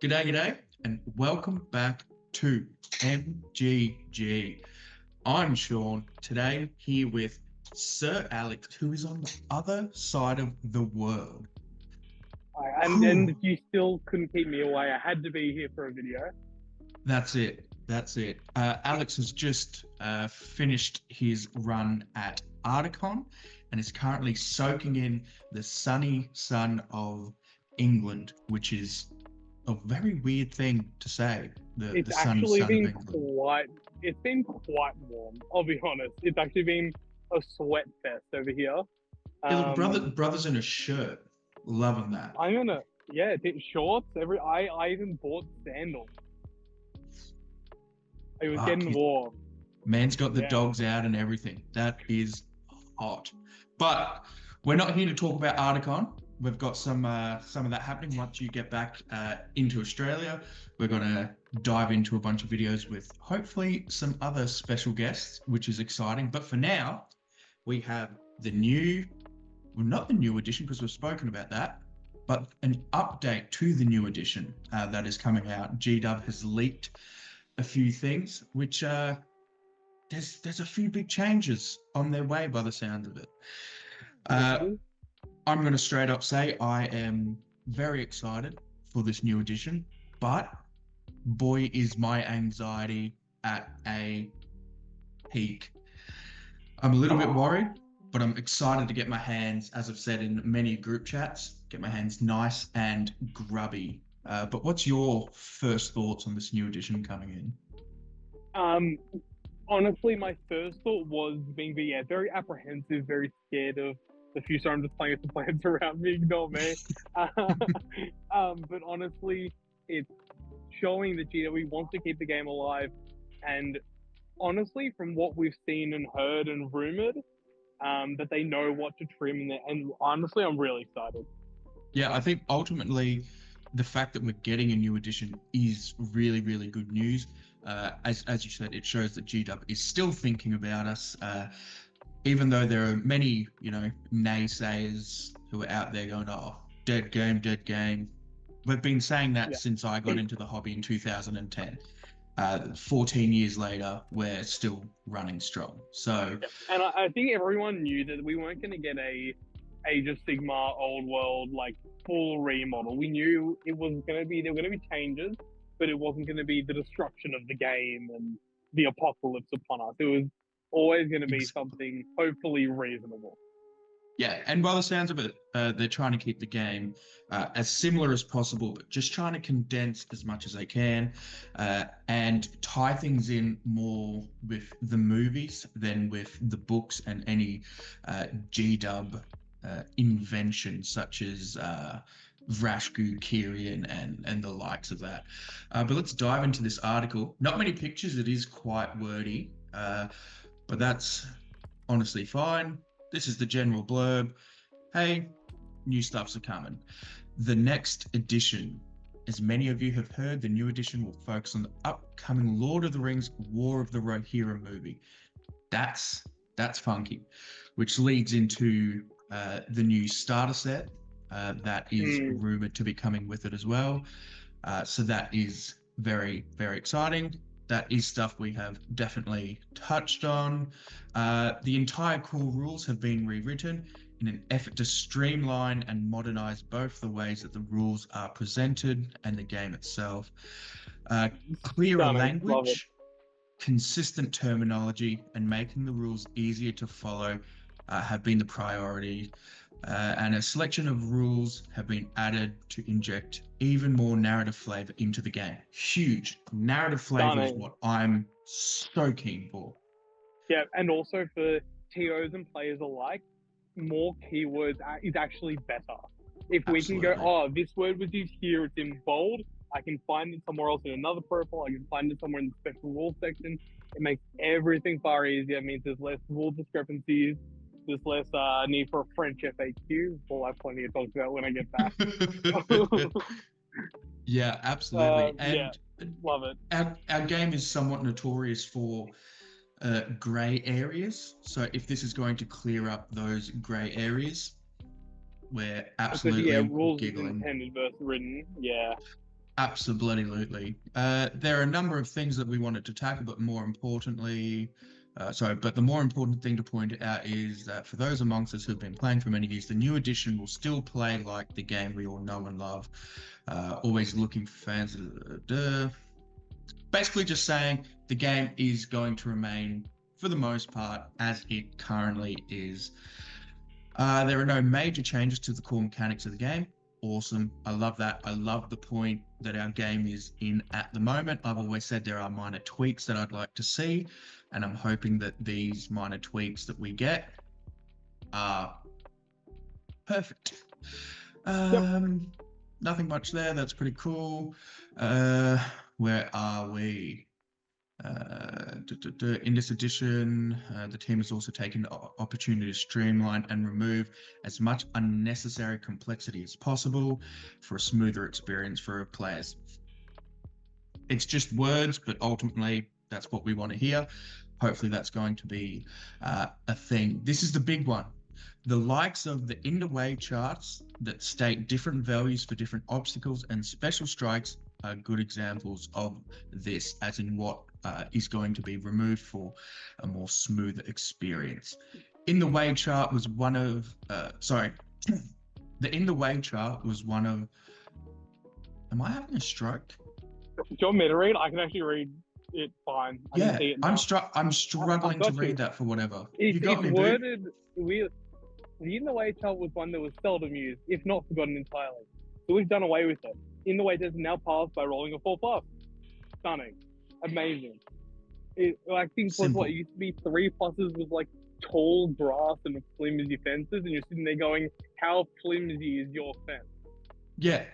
G'day, and welcome back to MGG. I'm Sean, today here with Sir Alex, who is on the other side of the world. And Whew, you still couldn't keep me away. I had to be here for a video. that's it. That's it. Alex has just finished his run at Articon and is currently soaking in the sunny sun of England, which is a very weird thing to say. The It's sunny actually sun of been England. quite warm. I'll be honest. It's actually been a sweat fest over here. Yeah, look, Um, brothers in a shirt. Loving that. I'm gonna yeah, it's shorts. I even bought sandals. It was Fuck, getting warm. man's got the Yeah. dogs out and everything. That is hot. But we're not here to talk about Articon. We've got some of that happening once you get back into Australia. We're gonna dive into a bunch of videos with hopefully some other special guests, which is exciting. But for now, we have the new, well, not the new edition because we've spoken about that, but an update to the new edition that is coming out. GW has leaked a few things, which there's a few big changes on their way by the sound of it. Uh, Ooh. I'm going to straight up say I am very excited for this new edition, but boy, is my anxiety at a peak. I'm a little bit worried, but I'm excited to get my hands, as I've said in many group chats, get my hands nice and grubby. But what's your first thoughts on this new edition coming in? Um, Honestly, my first thought was very apprehensive, very scared of the future. I'm just playing with the plants around me. Ignore me. But honestly, it's showing that GW wants to keep the game alive. And honestly, from what we've seen and heard and rumored, that they know what to trim. And honestly, I'm really excited. Yeah, I think ultimately the fact that we're getting a new edition is really, really good news. As you said, it shows that GW is still thinking about us, even though there are many, naysayers who are out there going, "Oh, dead game, dead game." We've been saying that Yeah. since I got into the hobby in 2010. 14 years later, we're still running strong. So, And I think everyone knew that we weren't going to get a Age of Sigmar old world like full remodel. We knew it was going to be there were going to be changes, but it wasn't going to be the destruction of the game and the apocalypse upon us. It was always going to be ex- something hopefully reasonable. Yeah, and by the sounds of it, they're trying to keep the game as similar as possible, but just trying to condense as much as they can and tie things in more with the movies than with the books and any G-dub inventions such as Vrashku, Kyrian, and the likes of that. But let's dive into this article. Not many pictures, it is quite wordy, but that's honestly fine. This is the general blurb. Hey, new stuff's a coming. The next edition, as many of you have heard, the new edition will focus on the upcoming Lord of the Rings War of the Rohirrim movie. That's that's funky, which leads into the new starter set that is Mm, rumored to be coming with it as well. So that is very, very exciting. That is stuff we have definitely touched on. The entire core rules have been rewritten in an effort to streamline and modernize both the ways that the rules are presented and the game itself. Clearer Stunning, love it. language, consistent terminology, and making the rules easier to follow have been the priority. And a selection of rules have been added to inject even more narrative flavor into the game. Huge. Narrative flavor is Stunning. what I'm so keen for. Yeah, and also for TOs and players alike, more keywords is actually better. If we can go, Absolutely. oh, this word was used here, it's in bold, I can find it somewhere else in another profile, I can find it somewhere in the special rules section. It makes everything far easier. It means there's less rule discrepancies, there's less need for a French FAQ. We'll have plenty to talk about when I get back. Yeah, absolutely. Yeah, And love it. our game is somewhat notorious for grey areas. So if this is going to clear up those grey areas, we're Especially, yeah, absolutely rules is giggling. intended versus written. Yeah. Absolutely. There are a number of things that we wanted to tackle, but more importantly, but the more important thing to point out is that for those amongst us who've been playing for many years, the new edition will still play like the game we all know and love. Always looking for fans. Basically, just saying the game is going to remain, for the most part, as it currently is. There are no major changes to the core mechanics of the game. Awesome. I love that. I love the point that our game is in at the moment. I've always said there are minor tweaks that I'd like to see, and I'm hoping that these minor tweaks that we get are perfect. Yep. Nothing much there. That's pretty cool. Where are we? In this edition, the team has also taken the opportunity to streamline and remove as much unnecessary complexity as possible for a smoother experience for players. It's just words, but ultimately that's what we want to hear. Hopefully that's going to be a thing. This is the big one. The likes of the in-the-way charts that state different values for different obstacles and special strikes are good examples of this, as in what is going to be removed for a more smooth experience. In the way chart was one of, the in the way chart was one of, am I having a stroke? Do you want me to read? I can actually read it fine. I can see it now. I'm struggling to read that for whatever. It's me, worded weird. The in the way chart was one that was seldom used, if not forgotten entirely. So we've done away with it. In the way test is now passed by rolling a 4+. Stunning. Amazing. I think what it used to be 3+ was like tall grass and flimsy fences, and you're sitting there going, how flimsy is your fence? Yeah.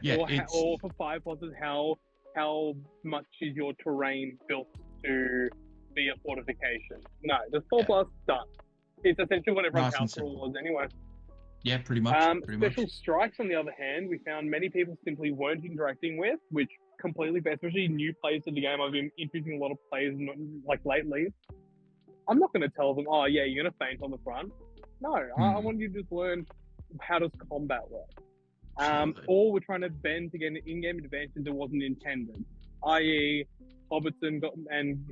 Or for 5+, how much is your terrain built to be a fortification? No, the 4+, done. It's essentially what everyone's house rule was anyway. Yeah, pretty much. Special strikes, on the other hand, we found many people simply weren't interacting with, which completely, especially new players to the game. I've been introducing a lot of players like lately. I'm not going to tell them, oh yeah, you're going to faint on the front. No, I want you to just learn how does combat work. Or we're trying to bend to get an in-game advantage that wasn't intended, i.e. Hobbits and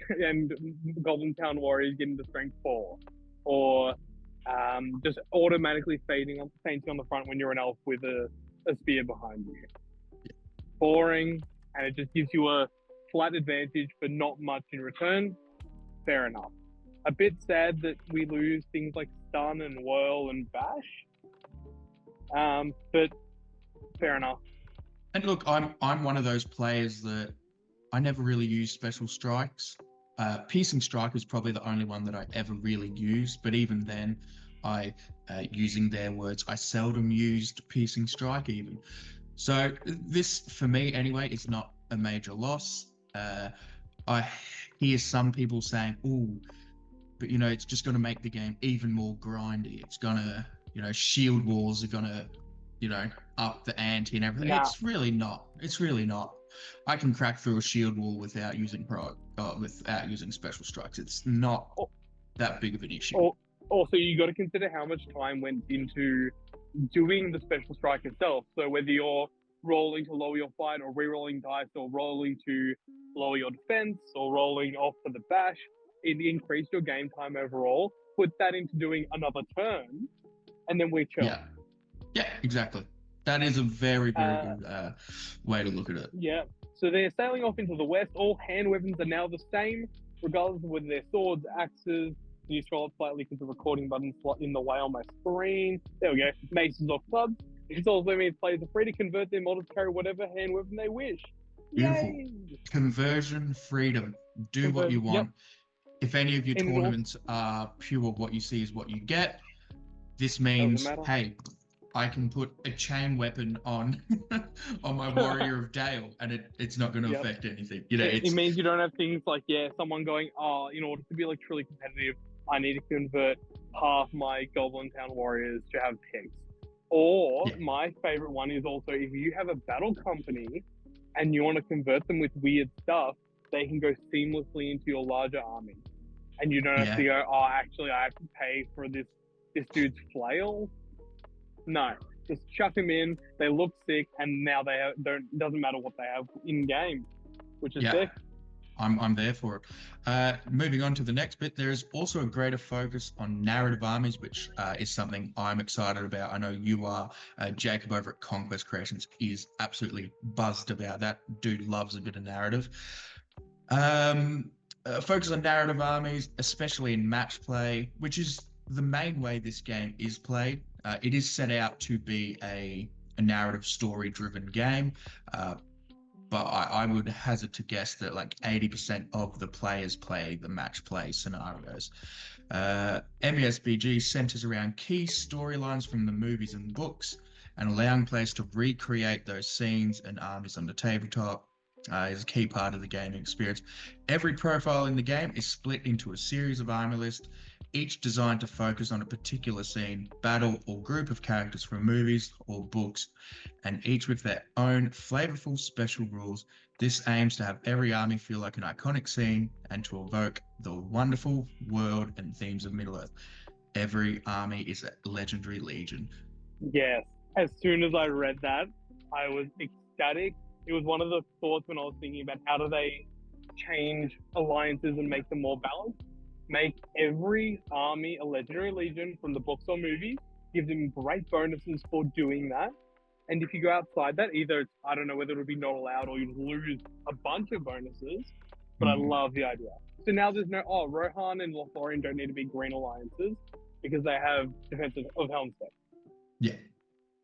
Goblin Town Warriors getting the strength 4, or just automatically fainting on the front when you're an elf with a spear behind you. Boring, and it just gives you a flat advantage for not much in return. Fair enough. A bit sad that we lose things like stun and whirl and bash. But fair enough. And look, I'm one of those players that I never really use special strikes. Piercing strike is probably the only one that I ever really used, but even then, using their words, I seldom used piercing strike even. So this, for me anyway, is not a major loss. I hear some people saying, "Oh, but it's just going to make the game even more grindy. It's going to, shield walls are going to, up the ante and everything." Nah. It's really not. It's really not. I can crack through a shield wall without using special strikes. It's not that big of an issue. Also, you got to consider how much time went into doing the special strike itself. So whether you're rolling to lower your fight, or re-rolling dice, or rolling to lower your defense, or rolling off for the bash, it increased your game time overall. Put that into doing another turn, and then we chill. Yeah, exactly. That is a very, very good way to look at it. Yeah. So they're sailing off into the west. All hand weapons are now the same, regardless of whether they're swords, axes. You scroll up slightly because the recording button's in the way on my screen. There we go. Maces or clubs. It also means players are free to convert their models to carry whatever hand weapon they wish. Beautiful. Yay! Conversion freedom. Do what you want. Yep. If any of your tournaments are pure, what you see is what you get. This means, hey, I can put a chain weapon on my Warrior of Dale, and it's not going to affect anything. It means you don't have things like someone going, oh, in order to be like truly competitive, I need to convert half my Goblin Town Warriors to have pigs. Or my favorite one is also, if you have a battle company and you want to convert them with weird stuff, they can go seamlessly into your larger army, and you don't have to go, oh, actually I have to pay for this dude's flail. No, Just chuck them in. They look sick, and now they don't. Doesn't matter what they have in game, which is Yeah, sick. I'm there for it. Moving on to the next bit, there is also a greater focus on narrative armies, which is something I'm excited about. I know you are. Jacob over at Conquest Creations is absolutely buzzed about that. Dude loves a bit of narrative. Focus on narrative armies, especially in match play, which is the main way this game is played. It is set out to be a narrative story-driven game. Uh, but I would hazard to guess that like 80% of the players play the match play scenarios. MESBG centers around key storylines from the movies and books and allowing players to recreate those scenes and armies on the tabletop. Is a key part of the gaming experience. Every profile in the game is split into a series of army lists, each designed to focus on a particular scene, battle, or group of characters from movies or books, and each with their own flavorful special rules. This aims to have every army feel like an iconic scene and to evoke the wonderful world and themes of Middle-earth. Every army is a legendary legion. Yes. As soon as I read that, I was ecstatic. It was one of the thoughts when I was thinking about how do they change alliances and make them more balanced. Make every army a legendary legion from the books or movies. Give them great bonuses for doing that. And if you go outside that, either it's, I don't know whether it'll be not allowed or you lose a bunch of bonuses. But I love the idea. So now there's no, Rohan and Lothlorien don't need to be green alliances because they have Defense of Helmstead. Yeah,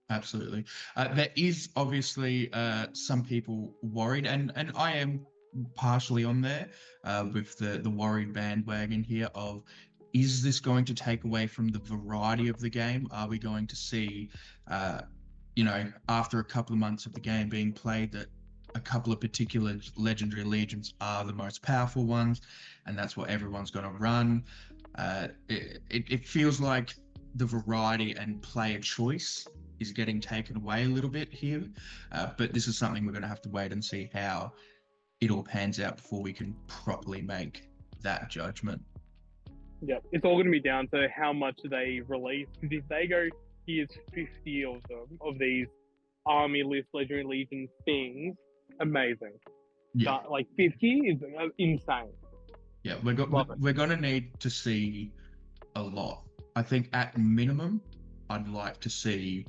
absolutely. There is obviously some people worried, and I am partially on there with the worried bandwagon here of, is this going to take away from the variety of the game? Are we going to see, after a couple of months of the game being played, that a couple of particular legendary legions are the most powerful ones, and that's what everyone's going to run? It feels like the variety and player choice is getting taken away a little bit here. But this is something we're going to have to wait and see how it all pans out before we can properly make that judgment. Yep, it's all going to be down to how much they release. Because if they go, here's 50 of them, of these army list, legendary legion things, amazing. Yeah, Like 50 is insane. yeah, we're going to need to see a lot. I think at minimum, I'd like to see.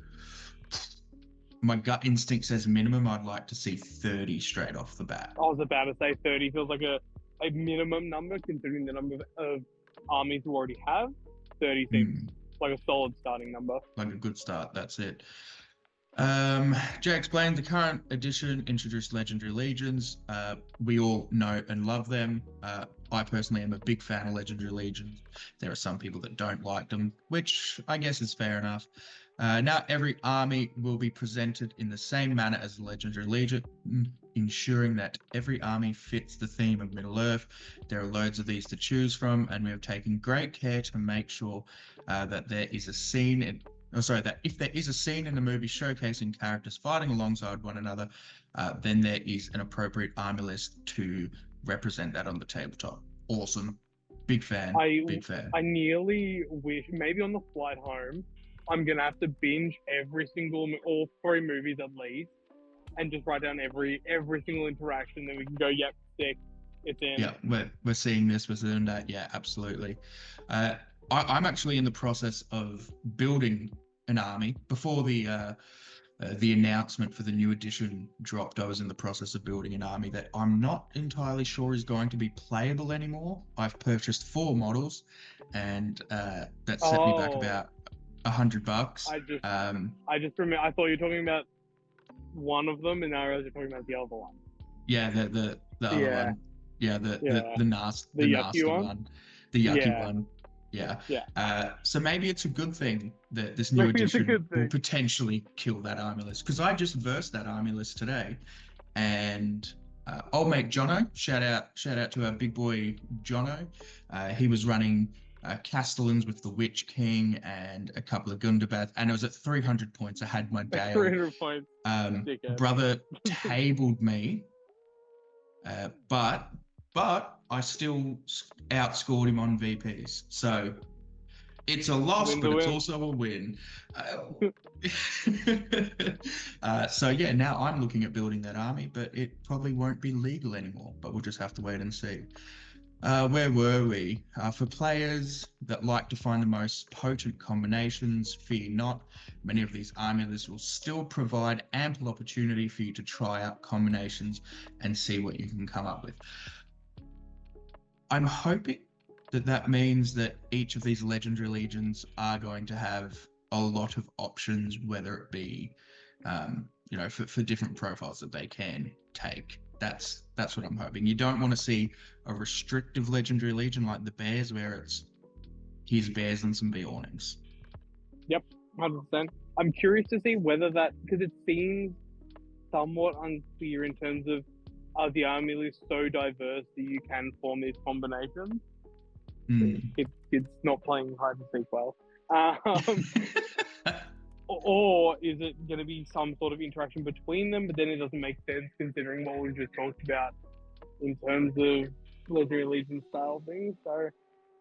My gut instinct says minimum. I'd like to see 30 straight off the bat. I was about to say 30 feels like a minimum number considering the number of armies we already have. 30 seems like a solid starting number. Like a good start. That's it. Jay explained the current edition introduced legendary legions. We all know and love them. I personally am a big fan of legendary legions. There are some people that don't like them, which I guess is fair enough. Now every army will be presented in the same manner as the legendary legion, ensuring that every army fits the theme of Middle-earth. There are loads of these to choose from, and we have taken great care to make sure that there is a scene that if there is a scene in the movie showcasing characters fighting alongside one another, then there is an appropriate army list to represent that on the tabletop. Awesome. Big fan. Big fan. I nearly wish, maybe on the flight home, I'm going to have to binge all three movies at least, and just write down every single interaction. Then we can go, yep, sick, it's in. Yeah, we're seeing this, we're seeing that. Yeah, absolutely. I'm actually in the process of building an army. Before the announcement for the new edition dropped, I was in the process of building an army that I'm not entirely sure is going to be playable anymore. I've purchased 4 models, and that set me back about $100. I just remember. I thought you were talking about one of them, and now I realized you're talking about the other one. Yeah, the other one. Yeah, the nasty one. The yucky one. Yeah. So maybe it's a good thing that this new edition will potentially kill that army list, because I just versed that army list today, and old mate Jono, shout out to our big boy Jono. He was running Castellans with the Witch King and a couple of Gundabath, and it was at 300 points. I had my Dale. 300 points. Brother tabled me, but I still outscored him on VPs. So It's a loss, Win's a but it's win. also a win. So yeah, now I'm looking at building that army, but it probably won't be legal anymore. But we'll just have to wait and see. Where were we? For players that like to find the most potent combinations, fear not. Many of these army lists will still provide ample opportunity for you to try out combinations and see what you can come up with. I'm hoping that that means that each of these legendary legions are going to have a lot of options, whether it be, for different profiles that they can take. That's what I'm hoping. You don't want to see a restrictive legendary legion like the Bears, where it's here's Bears and some Beornings. Yep, 100%. I'm curious to see whether that, because it seems somewhat unclear in terms of are the army lists so diverse that you can form these combinations. It's not playing hide and seek well. Or is it going to be some sort of interaction between them, but then it doesn't make sense considering what we just talked about in terms of Legendary Legion style things. So,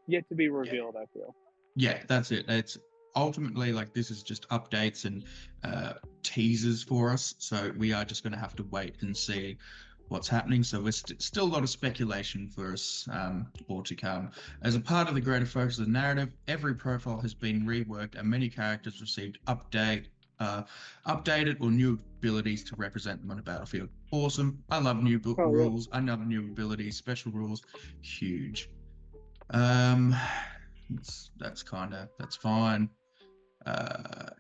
yet to be revealed, I feel. Yeah, that's it. It's ultimately like this is just updates and teasers for us. So we are just going to have to wait and see what's happening. So we're still a lot of speculation for us more to come. As a part of the greater focus of the narrative, every profile has been reworked and many characters received updated or new abilities to represent them on a battlefield. Awesome. I love new rules. I love new abilities, special rules. Huge. That's fine.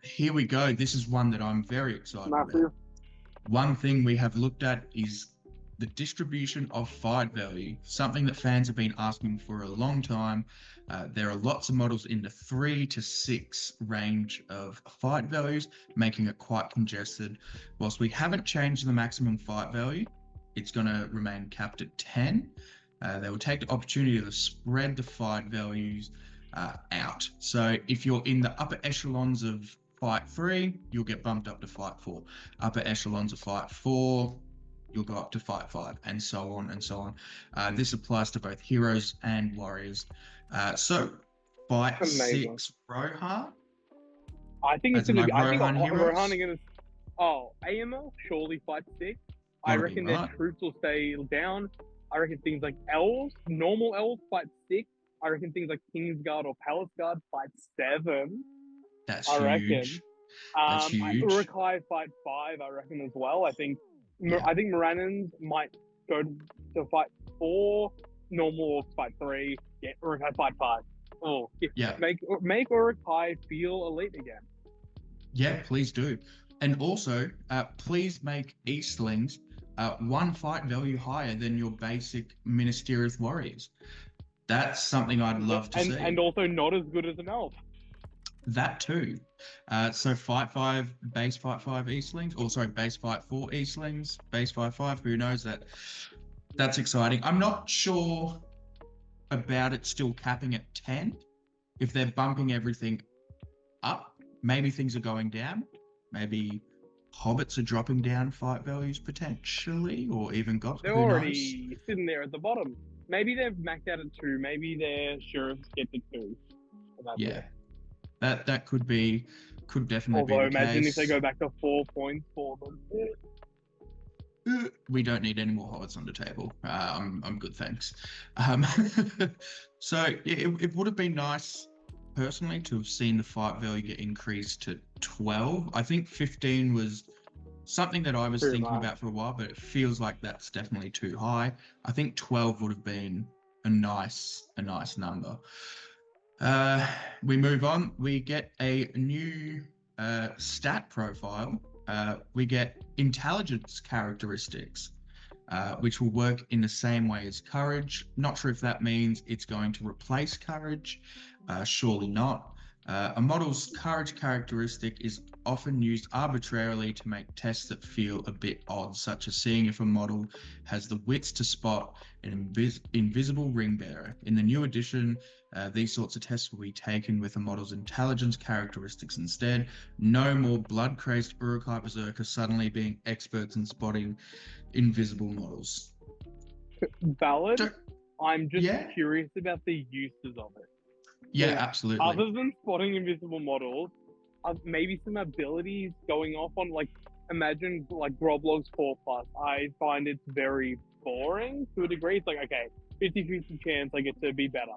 Here we go. This is one that I'm very excited about. One thing we have looked at is the distribution of fight value, something that fans have been asking for a long time. There are lots of models in the 3 to 6 range of fight values, making it quite congested. Whilst we haven't changed the maximum fight value, it's going to remain capped at 10. They will take the opportunity to spread the fight values out. So if you're in the upper echelons of fight 3, you'll get bumped up to fight 4. Upper echelons of fight 4, you'll go up to fight 5, and so on and so on. This applies to both heroes and warriors. So fight Amazing. 6, Rohan. I think it's going to be. I think Rohan Rohan are going to. Oh, AML surely fight 6. I reckon their troops will stay down. I reckon things like elves, normal elves, fight 6. I reckon things like Kingsguard or Palace Guard fight 7. That's I reckon. huge. That's huge. Uruk-hai fight 5. I reckon as well. I think Morannons might go to fight 4. Normal fight 3. Yeah, Uruk-hai fight 5. Oh, yeah. Make Uruk-hai feel elite again. Yeah, please do. And also, please make Eastlings one fight value higher than your basic Ministerial Warriors. That's something I'd love to see. And also not as good as an elf. That too. So fight 5, base fight 5 Eastlings, or sorry, base fight 4 Eastlings, base fight 5, who knows that. That's exciting. I'm not sure about it still capping at 10. If they're bumping everything up, maybe things are going down. Maybe hobbits are dropping down fight values potentially, or even got. They're already sitting there at the bottom. Maybe they've maxed out at 2. Maybe their sheriffs get to 2. Yeah, that could definitely be the case. Although imagine if they go back to 4 points for them. We don't need any more hobbits on the table. I'm good, thanks. So it would have been nice personally to have seen the fight value get increased to 12. I think 15 was something that I was thinking about for a while, but it feels like that's definitely too high. I think 12 would have been a nice number. We move on. We get a new stat profile. We get intelligence characteristics, which will work in the same way as courage. Not sure if that means it's going to replace courage. Surely not. A model's courage characteristic is often used arbitrarily to make tests that feel a bit odd, such as seeing if a model has the wits to spot an invisible ring bearer. In the new edition, these sorts of tests will be taken with a model's intelligence characteristics instead. No more blood-crazed Uruk-hai berserkers suddenly being experts in spotting invisible models. Valid. I'm just curious about the uses of it. Yeah, Because absolutely. other than spotting invisible models, maybe some abilities going off on like imagine like Roblox 4 plus. I find it's very boring to a degree. It's like okay, 50-50 chance I get to be better.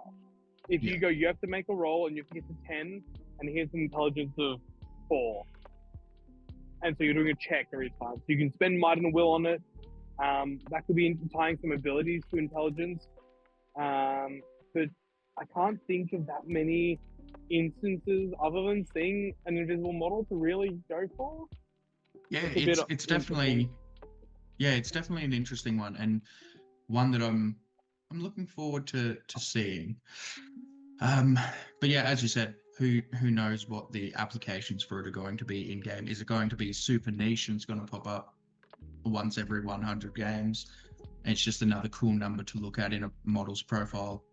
If Yeah. you go, you have to make a roll and you have to get to 10, and here's an intelligence of 4. And so you're doing a check every time. So you can spend might and will on it. That could be tying some abilities to intelligence. But I can't think of that many instances other than seeing an invisible model to really go for. Yeah, It's a bit it's interesting. definitely yeah, it's definitely an interesting one and one that I'm looking forward to seeing. Um, but yeah, as you said, who knows what the applications for it are going to be in game? Is it going to be super niche and it's going to pop up once every 100 games? And it's just another cool number to look at in a model's profile.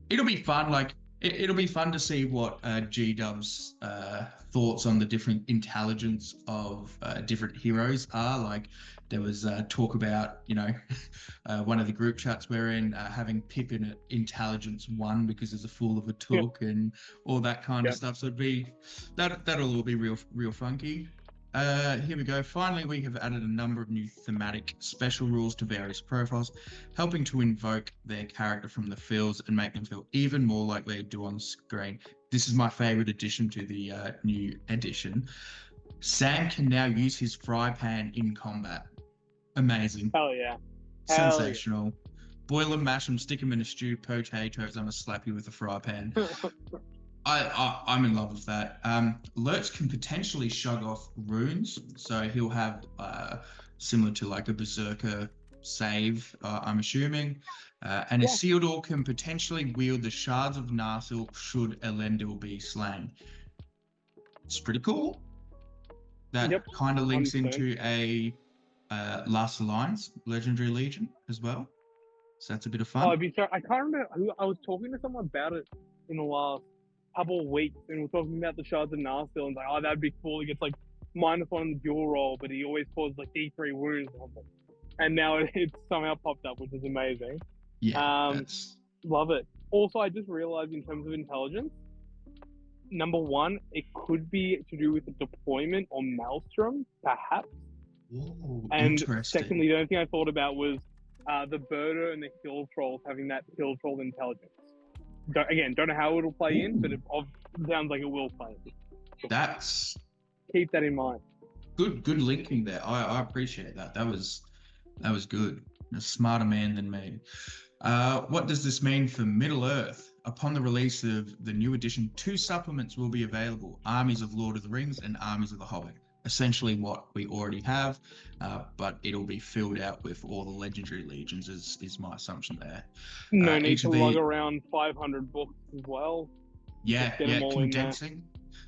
It'll be fun. Like it'll be fun to see what G Dub's thoughts on the different intelligence of different heroes are. Like there was talk about, one of the group chats we're in having Pip in intelligence one because he's a fool of a Yeah, took and all that kind of yeah. stuff. So that'll all be real funky. Here we go. Finally, we have added a number of new thematic special rules to various profiles, helping to invoke their character from the fields and make them feel even more like they do on screen. This is my favorite addition to the new edition. Sam can now use his fry pan in combat. Amazing. Hell yeah. Hell yeah. Sensational. Boil and mash them, stick them in a stew, potatoes. I'm going to slap you with a fry pan. I'm in love with that. Lurch can potentially shrug off runes, so he'll have similar to like a berserker save, I'm assuming. And a Yeah. Sealdor can potentially wield the shards of Narsil should Elendil be slain. It's pretty cool. Yep. That kind of links 100%. into a Last Alliance Legendary Legion as well. So that's a bit of Oh, fun. I'd be so. I can't remember who I was talking to someone about it in the last couple of weeks, and we're talking about the shards of Narsil, and like, oh, that'd be cool. He gets like -1 on the dual roll, but he always causes like D3 wounds or something. And now it's somehow popped up, which is amazing. Yeah, Um, that's love it. Also, I just realized in terms of intelligence, number one, it could be to do with the deployment on Maelstrom, perhaps. And interesting. secondly, the only thing I thought about was the Birder and the Hill Trolls having that Hill Troll intelligence. Don't know how it'll play in, but it sounds like it will play in. That's Keep that in mind. good linking there. I appreciate that. That was good. A smarter man than me. What does this mean for Middle Earth? Upon the release of the new edition, two supplements will be available: Armies of Lord of the Rings and Armies of the Hobbit. Essentially what we already have, but it'll be filled out with all the legendary legions is my assumption there. No need Each to of lug the around 500 books as well. Just get them yeah, all in there.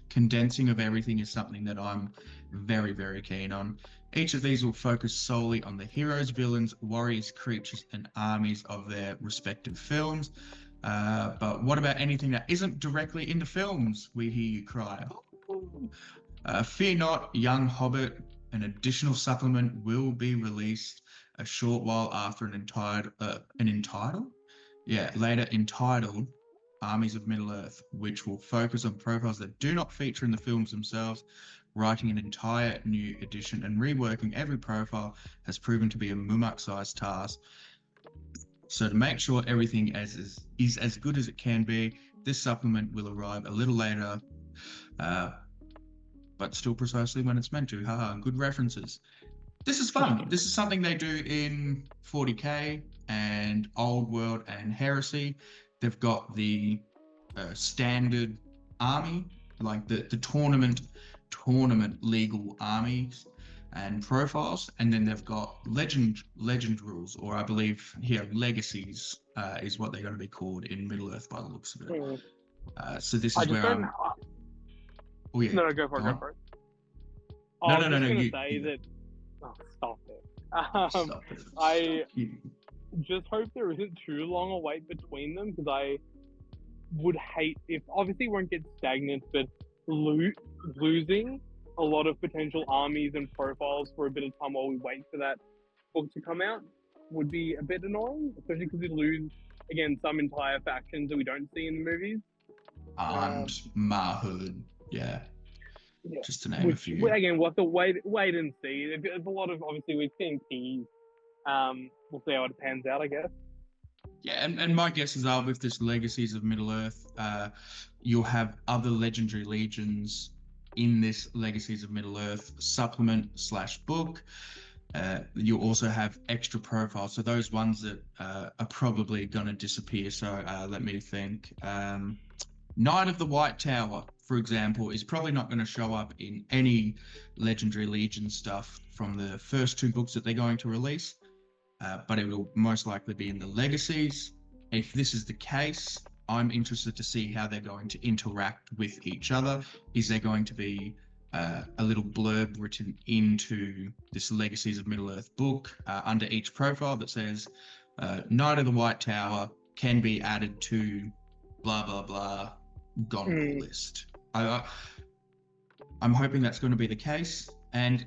condensing of everything is something that I'm very keen on. Each of these will focus solely on the heroes, villains, warriors, creatures, and armies of their respective films. But what about anything that isn't directly in the films? We hear you cry. Fear not, young Hobbit. An additional supplement will be released a short while after later entitled Armies of Middle Earth, which will focus on profiles that do not feature in the films themselves. Writing an entire new edition and reworking every profile has proven to be a Mumak-sized task. So to make sure everything is as good as it can be, this supplement will arrive a little later, but still precisely when it's meant to. Haha, good references. This is fun. This is something they do in 40k and Old World and Heresy. They've got the standard army, like the tournament legal armies and profiles, and then they've got legend rules, or I believe here legacies is what they're going to be called in Middle Earth by the looks of it. Mm. So this I is just where don't. I'm. Oh yeah, No, go for it. go Go on. for it. Oh, No, I no, was no, just no. gonna You, say you that. Oh, stop it. stop it. I Stop you. just hope there isn't too long a wait between them because I would hate if obviously it won't get stagnant, but losing a lot of potential armies and profiles for a bit of time while we wait for that book to come out would be a bit annoying, especially because we lose again some entire factions that we don't see in the movies. Uh, and Mahood. Yeah, yeah. just to name a Which few. again, we'll have to wait and see. There's a lot of obviously we've seen teased. We'll see how it pans out, I guess. Yeah, and my guesses are with this Legacies of Middle Earth, you'll have other legendary legions in this Legacies of Middle Earth supplement slash book. You'll also have extra profiles. So those ones that are probably going to disappear. So let me think. Knight of the White Tower, for example, is probably not going to show up in any Legendary Legion stuff from the first two books that they're going to release, but it will most likely be in the Legacies. If this is the case, I'm interested to see how they're going to interact with each other. Is there going to be a little blurb written into this Legacies of Middle Earth book under each profile that says Knight of the White Tower can be added to blah blah blah Gondor Mm, list. I'm hoping that's going to be the case. And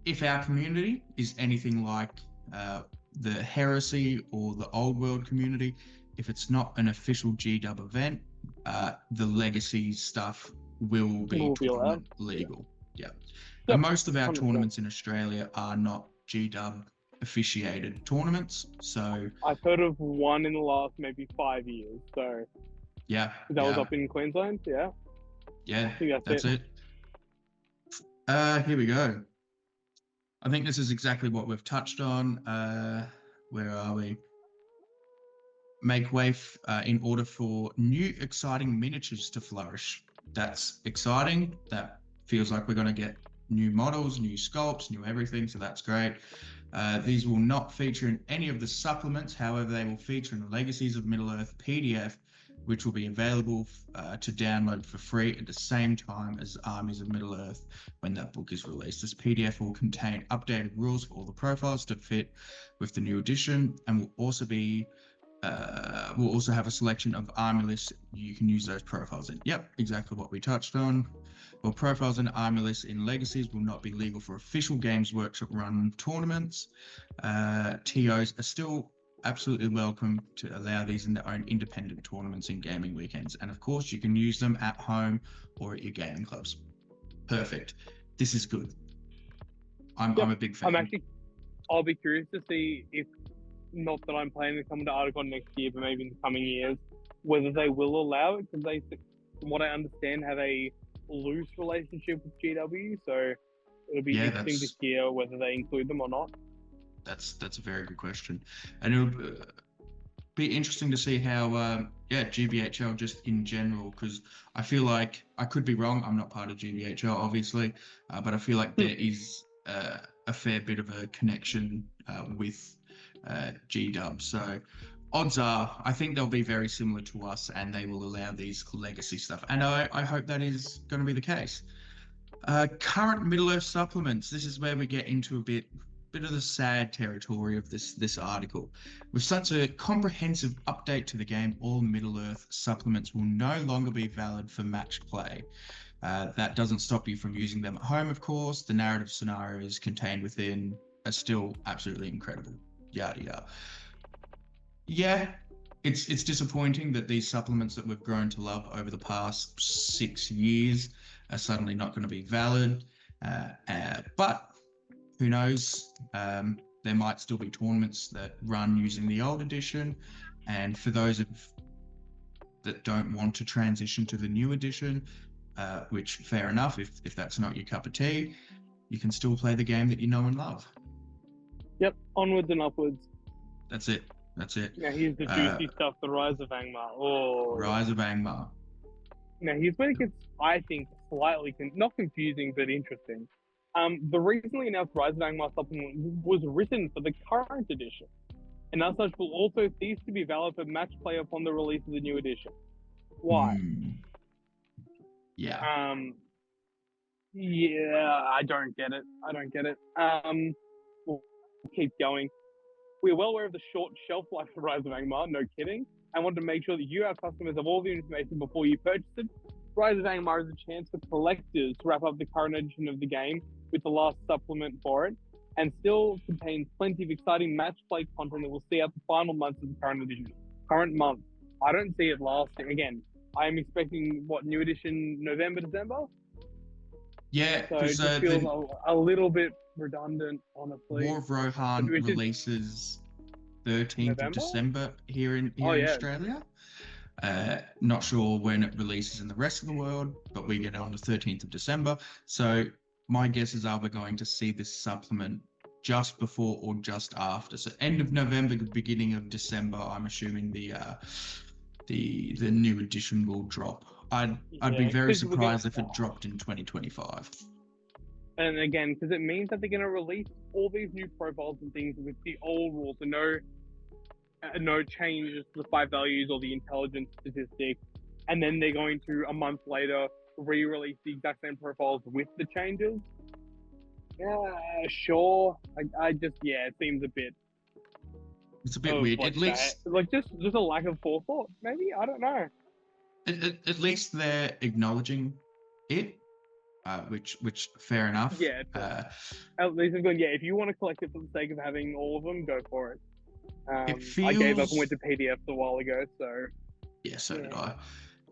if our community is anything like the Heresy or the Old World community, if it's not an official GW event, the Legacy stuff will be we'll be allowed. tournament legal. Yeah. And Yep, most of our 100%. tournaments in Australia are not GW officiated tournaments. So, I've heard of one in the last maybe 5 years. So yeah, that was yeah, up in Queensland. Yeah, yeah, I think that's that's it. it. Here we go. I think this is exactly what we've touched on. Where are we? Make way in order for new exciting miniatures to flourish. That's exciting. That feels like we're going to get new models, new sculpts, new everything. So that's great. These will not feature in any of the supplements. However, they will feature in the Legacies of Middle Earth PDF, which will be available to download for free at the same time as Armies of Middle Earth when that book is released. This PDF will contain updated rules for all the profiles to fit with the new edition, and will also be we'll also have a selection of army lists you can use those profiles in. Yep, exactly what we touched on. Well, profiles and army lists in Legacies will not be legal for official Games Workshop run tournaments. TOs are still absolutely welcome to allow these in their own independent tournaments and gaming weekends. And of course, you can use them at home or at your gaming clubs. Perfect. This is good. I'm Yep, a big I'm fan. actually. I'll be curious to see if not that I'm planning to come to Argon next year, but maybe in the coming years, whether they will allow it because they, from what I understand, have a loose relationship with GW. So it'll be Yeah, interesting to hear whether they include them or not. that's a very good question, and it'll be interesting to see how yeah, GBHL just in general, because I feel like I could be wrong. I'm not part of GBHL obviously, but I feel like there is a fair bit of a connection with GW. So odds are I think they'll be very similar to us and they will allow these legacy stuff, and I hope that is going to be the case. Current Middle Earth supplements. This is where we get into a bit of the sad territory of this article. With such a comprehensive update to the game, all Middle Earth supplements will no longer be valid for match play. That doesn't stop you from using them at home, of course. The narrative scenarios contained within are still absolutely incredible. Yada yada. Yeah, it's disappointing that these supplements that we've grown to love over the past 6 years are suddenly not going to be valid. But who knows? There might still be tournaments that run using the old edition, and for those that don't want to transition to the new edition, which fair enough, if that's not your cup of tea, you can still play the game that you know and love. Yep, onwards and upwards. That's it. That's it. Now here's the Uh, juicy stuff: the rise of Angmar. Oh yeah. Rise of Angmar. Now here's where it gets, I think, slightly not confusing but interesting. The recently announced Rise of Angmar supplement was written for the current edition, and as such will also cease to be valid for match play upon the release of the new edition. Why? Hmm. Yeah. Um, yeah, I don't get it. I don't get it. We'll keep going. We're well aware of the short shelf life of Rise of Angmar, no kidding, and want to make sure that you, our customers, have all the information before you purchase it. Rise of Angmar is a chance for collectors to wrap up the current edition of the game with the last supplement for it, and still contains plenty of exciting match play content that will see out the final months of the current edition. Current month. I don't see it lasting. Again, I'm expecting what, new edition November, December. Yeah, So it because just feels the a little bit redundant, honestly. War of Rohan Which is releases 13th of November. December here in Oh yeah, Australia. Not sure when it releases in the rest of the world, but we get it on the 13th of December. So my guess is are we going to see this supplement just before or just after? So end of November, beginning of December. I'm assuming the new edition will drop. I'd be yeah. very Because we're gonna, surprised if it dropped in 2025. and again, because it means that they're gonna release all these new profiles and things with the old rules, and no changes to the 5 values or the intelligence statistic, and then they're going to a month later re-release the exact same profiles with the changes. Yeah, sure. I just, yeah, it seems a bit It's a bit of weird. like that, like just a lack of forethought. Maybe, I don't know. At least they're acknowledging it, which fair enough. Yeah, at least I'm going. Yeah, if you want to collect it for the sake of having all of them, go for it. It I gave up and feels went to PDFs a while ago, so Yeah, so did yeah. I.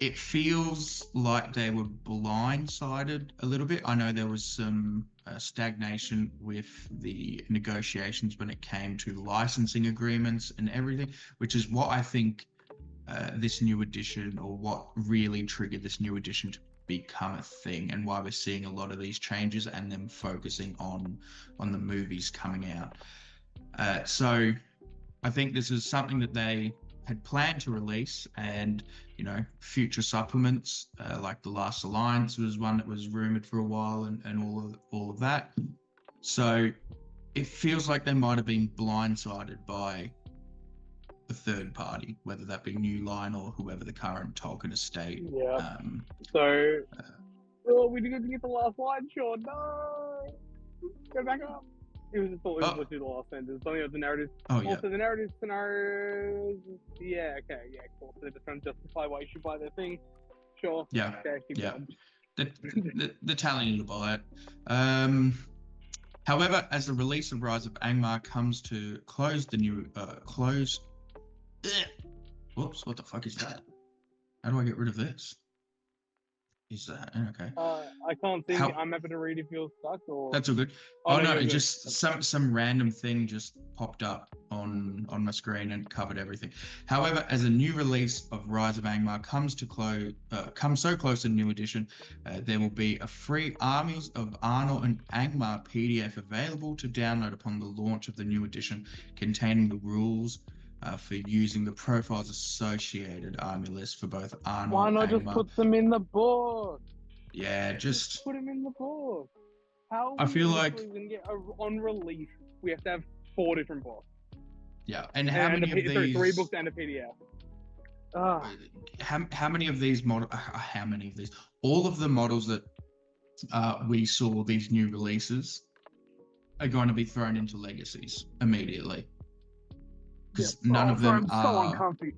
It feels like they were blindsided a little bit. I know there was some stagnation with the negotiations when it came to licensing agreements and everything, which is what I think this new edition, or what really triggered this new edition to become a thing, and why we're seeing a lot of these changes and them focusing on the movies coming out. So I think this is something that they had planned to release, and future supplements like the Last Alliance was one that was rumored for a while, and all of that. So it feels like they might have been blindsided by the third party, whether that be New Line or whoever the current Tolkien estate. Yeah. So, we didn't get the last line, Sean. No, go back up. It was literally the last sentence. Something of the narrative. Oh yeah. Also, the narrative scenarios. Yeah. Okay. Yeah. Cool. So they're just trying to justify why you should buy their thing. Sure. Yeah. Okay. Keep going. The talent to buy it. However, as the release of Rise of Angmar comes to close, the new close. Whoops! What the fuck is that? How do I get rid of this? Is that okay? I can't see. I'm happy to read if you're stuck or. That's all good. Oh no, it just some random thing just popped up on my screen and covered everything. However, as a new release of Rise of Angmar comes so close to new edition, there will be a free Armies of Arnor and Angmar PDF available to download upon the launch of the new edition, containing the rules for using the profiles associated army list for both Arnor. Why not just put them in the book? Yeah, just put them in the book. How I feel like when get on release, we have to have 4 different books. Yeah, and how many of these? 3 books and a PDF. How many of these models? How many of these? All of the models that we saw these new releases are going to be thrown into legacies immediately, because none of them are. So uncomfy.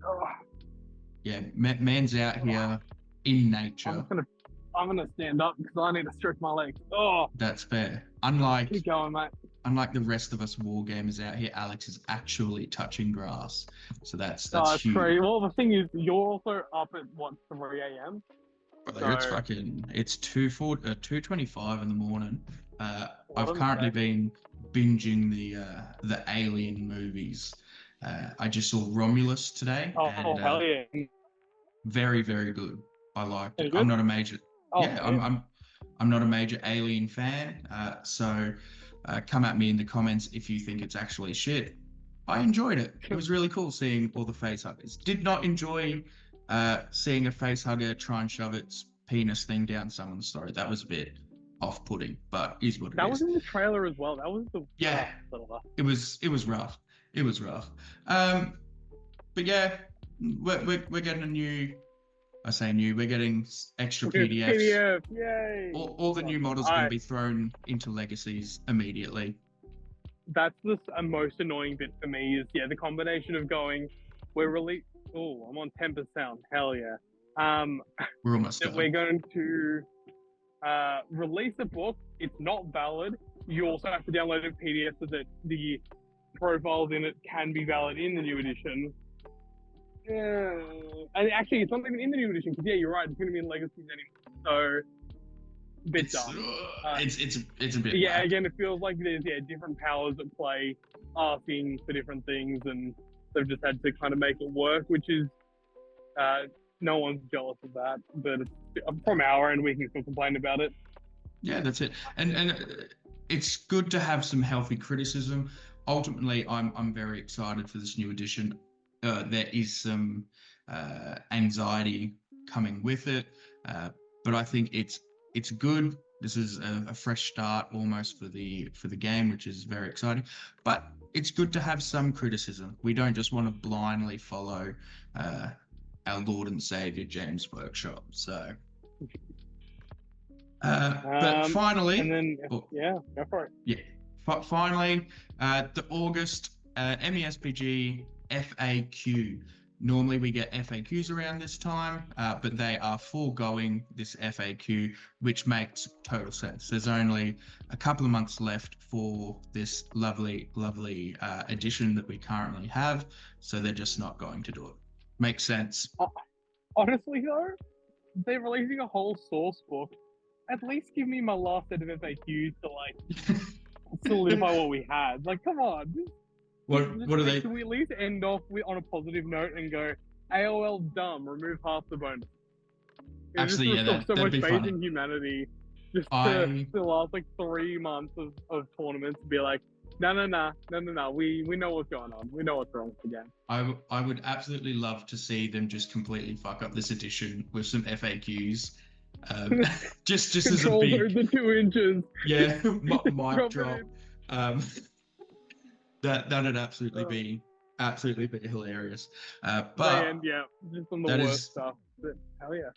Yeah, man's out here in nature. I'm gonna stand up because I need to stretch my legs. Oh, that's fair. Unlike keep going, mate. Unlike the rest of us war gamers out here, Alex is actually touching grass, so that's huge. True. Well, the thing is, you're also up at what, 3 a.m. Brother, it's 2:25 in the morning. I've currently been binging the Alien movies. I just saw Romulus today. Hell yeah! Very, very good. I liked it. Good? I'm not a major. Yeah. I'm not a major Alien fan. So come at me in the comments if you think it's actually shit. I enjoyed it. It was really cool seeing all the face huggers. Did not enjoy seeing a face hugger try and shove its penis thing down someone's throat. That was a bit off-putting, but is what it is. That was in the trailer as well. That was the It was rough. It was rough. But yeah, we're getting a new. I say new. We're getting extra PDFs. PDF, yay! All the new models are going to be thrown into legacies immediately. That's the most annoying bit for me is the combination of going, we're really. Oh, I'm on 10%. Hell yeah. We're almost done. We're going to release a book. It's not valid. You also have to download a PDF so that the profiles in it can be valid in the new edition. And actually, it's not even in the new edition because yeah, you're right. It's going to be in Legacies anymore, so a bit It's dumb. it's a bit Yeah, whack. again, it feels like there's different powers at play, asking for different things, and they've just had to kind of make it work, which is no one's jealous of that. But from our end, we can still complain about it. Yeah, that's it. And it's good to have some healthy criticism. Ultimately, I'm very excited for this new edition. There is some anxiety coming with it, but I think it's good. This is a fresh start almost for the game, which is very exciting. But it's good to have some criticism. We don't just want to blindly follow our Lord and Savior James Workshop. So. But And finally, then oh, yeah, go for it. yeah, finally, the August MESBG FAQ. Normally we get FAQs around this time, but they are foregoing this FAQ, which makes total sense. There's only a couple of months left for this lovely, lovely edition that we currently have, so they're just not going to do it. Makes sense. Honestly, though, they're releasing a whole source book. At least give me my last set of FAQs to like solidify what we had. Like, come on. What are they? Can we at least end off on a positive note and go, AOL dumb, remove half the bonus? Just Actually, yeah, restore so that'd much be faith funny. in humanity. Just I to last like 3 months of tournaments to be like, no. We know what's going on. We know what's wrong with the game. I would absolutely love to see them just completely fuck up this edition with some FAQs. Just as a Controller big the 2 inches. mic drop. That'd absolutely be hilarious. They But end, yeah, just on the that worst is stuff. But hell yeah.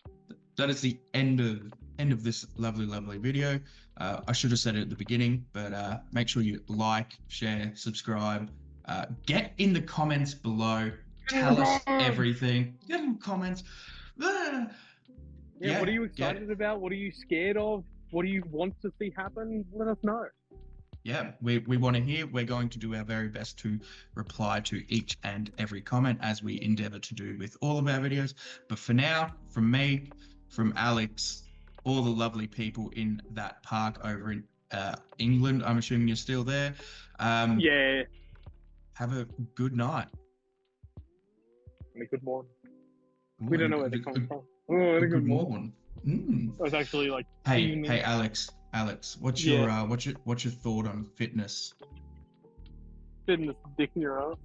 that is the end of this lovely video. I should have said it at the beginning, but make sure you like, share, subscribe. Get in the comments below. Tell us everything. Get in the comments. Yeah, what are you excited about? What are you scared of? What do you want to see happen? Let us know. Yeah, we want to hear. We're going to do our very best to reply to each and every comment as we endeavor to do with all of our videos. But for now, from me, from Alex, all the lovely people in that park over in England, I'm assuming you're still there. Yeah. Have a good night. And a good morning. Ooh, We don't know where they're coming from. Oh, and a good morning. Mm. It was actually like Hey, evening. Alex, what's Yeah. your thought on fitness? Fitting this dick in your ass.